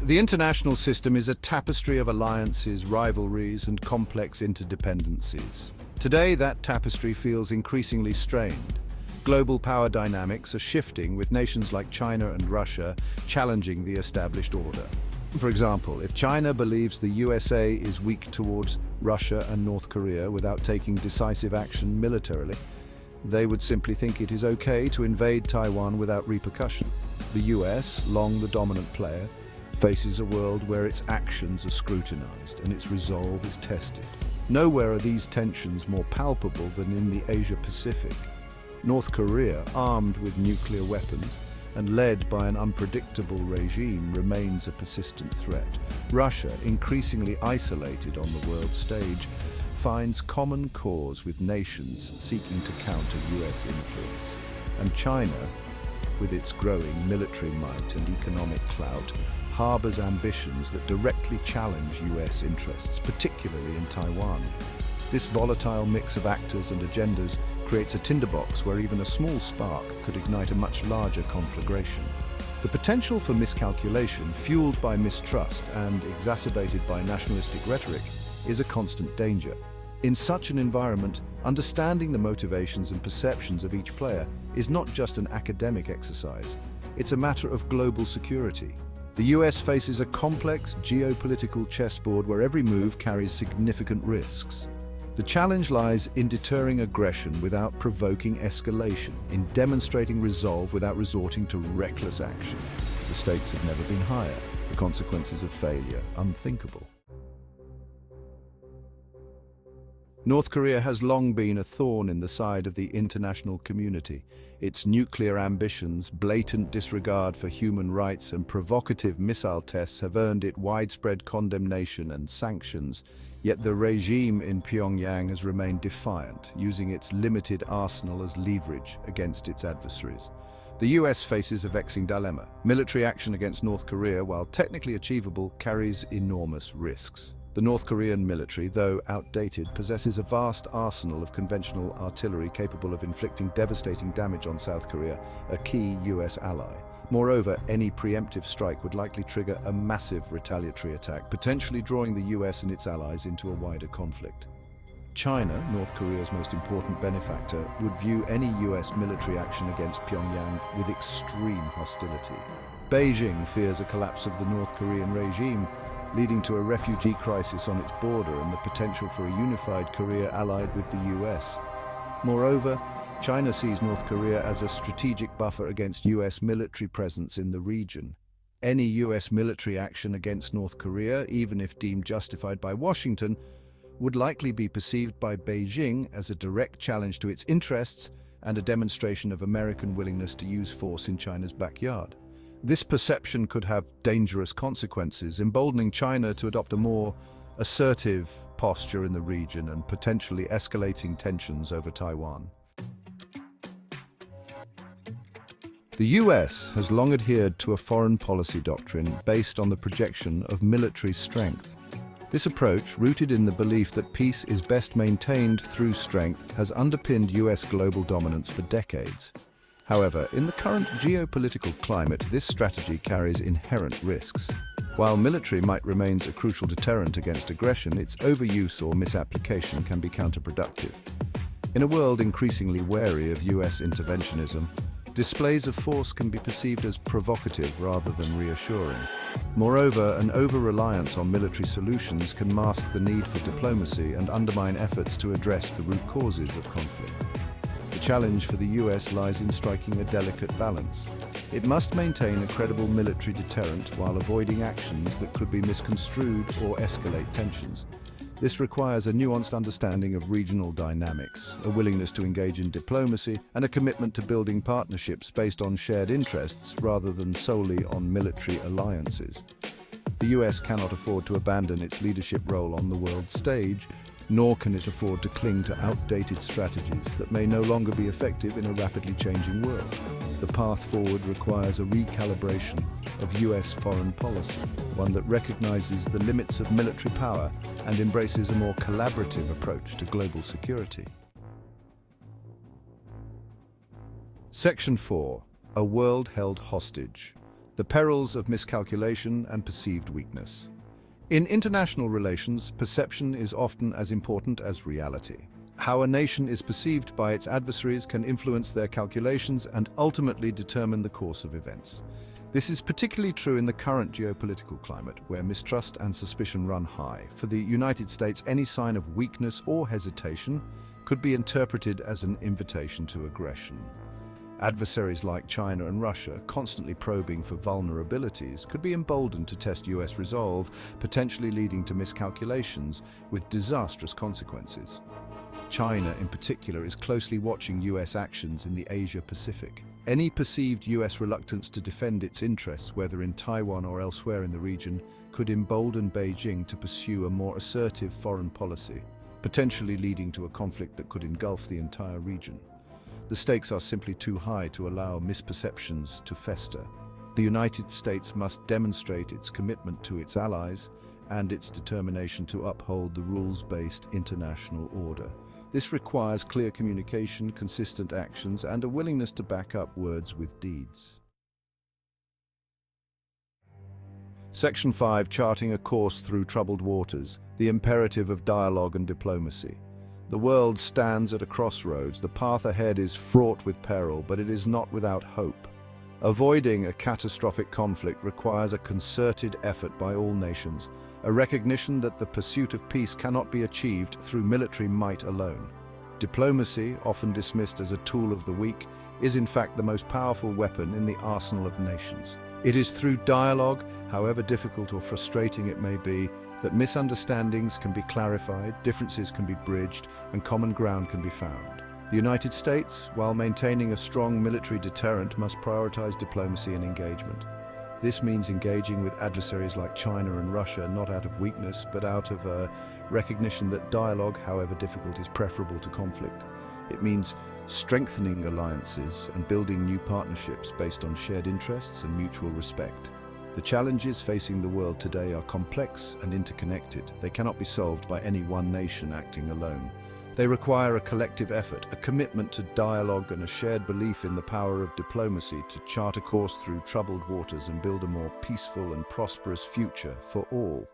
The international system is a tapestry of alliances, rivalries, and complex interdependencies. Today, that tapestry feels increasingly strained. Global power dynamics are shifting, with nations like China and Russia challenging the established order. For example, if China believes the USA is weak towards Russia and North Korea without taking decisive action militarily, they would simply think it is okay to invade Taiwan without repercussion. The US, long the dominant player, faces a world where its actions are scrutinized and its resolve is tested. Nowhere are these tensions more palpable than in the Asia-Pacific. North Korea, armed with nuclear weapons and led by an unpredictable regime, remains a persistent threat. Russia, increasingly isolated on the world stage, finds common cause with nations seeking to counter US influence. And China, with its growing military might and economic clout, harbors ambitions that directly challenge US interests, particularly in Taiwan. This volatile mix of actors and agendas creates a tinderbox where even a small spark could ignite a much larger conflagration. The potential for miscalculation, fueled by mistrust and exacerbated by nationalistic rhetoric, is a constant danger. In such an environment, understanding the motivations and perceptions of each player is not just an academic exercise, it's a matter of global security. The US faces a complex geopolitical chessboard where every move carries significant risks. The challenge lies in deterring aggression without provoking escalation, in demonstrating resolve without resorting to reckless action. The stakes have never been higher, the consequences of failure unthinkable. North Korea has long been a thorn in the side of the international community. Its nuclear ambitions, blatant disregard for human rights, and provocative missile tests have earned it widespread condemnation and sanctions. Yet the regime in Pyongyang has remained defiant, using its limited arsenal as leverage against its adversaries. The US faces a vexing dilemma. Military action against North Korea, while technically achievable, carries enormous risks. The North Korean military, though outdated, possesses a vast arsenal of conventional artillery capable of inflicting devastating damage on South Korea, a key US ally. Moreover, any preemptive strike would likely trigger a massive retaliatory attack, potentially drawing the US and its allies into a wider conflict. China, North Korea's most important benefactor, would view any US military action against Pyongyang with extreme hostility. Beijing fears a collapse of the North Korean regime, leading to a refugee crisis on its border and the potential for a unified Korea allied with the US. Moreover, China sees North Korea as a strategic buffer against US military presence in the region. Any US military action against North Korea, even if deemed justified by Washington, would likely be perceived by Beijing as a direct challenge to its interests and a demonstration of American willingness to use force in China's backyard. This perception could have dangerous consequences, emboldening China to adopt a more assertive posture in the region and potentially escalating tensions over Taiwan. The US has long adhered to a foreign policy doctrine based on the projection of military strength. This approach, rooted in the belief that peace is best maintained through strength, has underpinned US global dominance for decades. However, in the current geopolitical climate, this strategy carries inherent risks. While military might remain a crucial deterrent against aggression, its overuse or misapplication can be counterproductive. In a world increasingly wary of US interventionism, displays of force can be perceived as provocative rather than reassuring. Moreover, an over-reliance on military solutions can mask the need for diplomacy and undermine efforts to address the root causes of conflict. The challenge for the US lies in striking a delicate balance. It must maintain a credible military deterrent while avoiding actions that could be misconstrued or escalate tensions. This requires a nuanced understanding of regional dynamics, a willingness to engage in diplomacy, and a commitment to building partnerships based on shared interests rather than solely on military alliances. The US cannot afford to abandon its leadership role on the world stage, nor can it afford to cling to outdated strategies that may no longer be effective in a rapidly changing world. The path forward requires a recalibration of US foreign policy, one that recognizes the limits of military power and embraces a more collaborative approach to global security. Section 4. A world held hostage. the perils of miscalculation and perceived weakness. In international relations, perception is often as important as reality. How a nation is perceived by its adversaries can influence their calculations and ultimately determine the course of events. This is particularly true in the current geopolitical climate, where mistrust and suspicion run high. For the United States, any sign of weakness or hesitation could be interpreted as an invitation to aggression. Adversaries like China and Russia, constantly probing for vulnerabilities, could be emboldened to test US resolve, potentially leading to miscalculations with disastrous consequences. China, in particular, is closely watching US actions in the Asia-Pacific. Any perceived US reluctance to defend its interests, whether in Taiwan or elsewhere in the region, could embolden Beijing to pursue a more assertive foreign policy, potentially leading to a conflict that could engulf the entire region. The stakes are simply too high to allow misperceptions to fester. The United States must demonstrate its commitment to its allies and its determination to uphold the rules-based international order. This requires clear communication, consistent actions, and a willingness to back up words with deeds. Section 5. Charting a course through troubled waters. The imperative of dialogue and diplomacy. The world stands at a crossroads. The path ahead is fraught with peril, but it is not without hope. Avoiding a catastrophic conflict requires a concerted effort by all nations, a recognition that the pursuit of peace cannot be achieved through military might alone. Diplomacy, often dismissed as a tool of the weak, is in fact the most powerful weapon in the arsenal of nations. It is through dialogue, however difficult or frustrating it may be, that misunderstandings can be clarified, differences can be bridged, and common ground can be found. The United States, while maintaining a strong military deterrent, must prioritize diplomacy and engagement. This means engaging with adversaries like China and Russia, not out of weakness, but out of a recognition that dialogue, however difficult, is preferable to conflict. It means strengthening alliances and building new partnerships based on shared interests and mutual respect. The challenges facing the world today are complex and interconnected. They cannot be solved by any one nation acting alone. They require a collective effort, a commitment to dialogue, and a shared belief in the power of diplomacy to chart a course through troubled waters and build a more peaceful and prosperous future for all.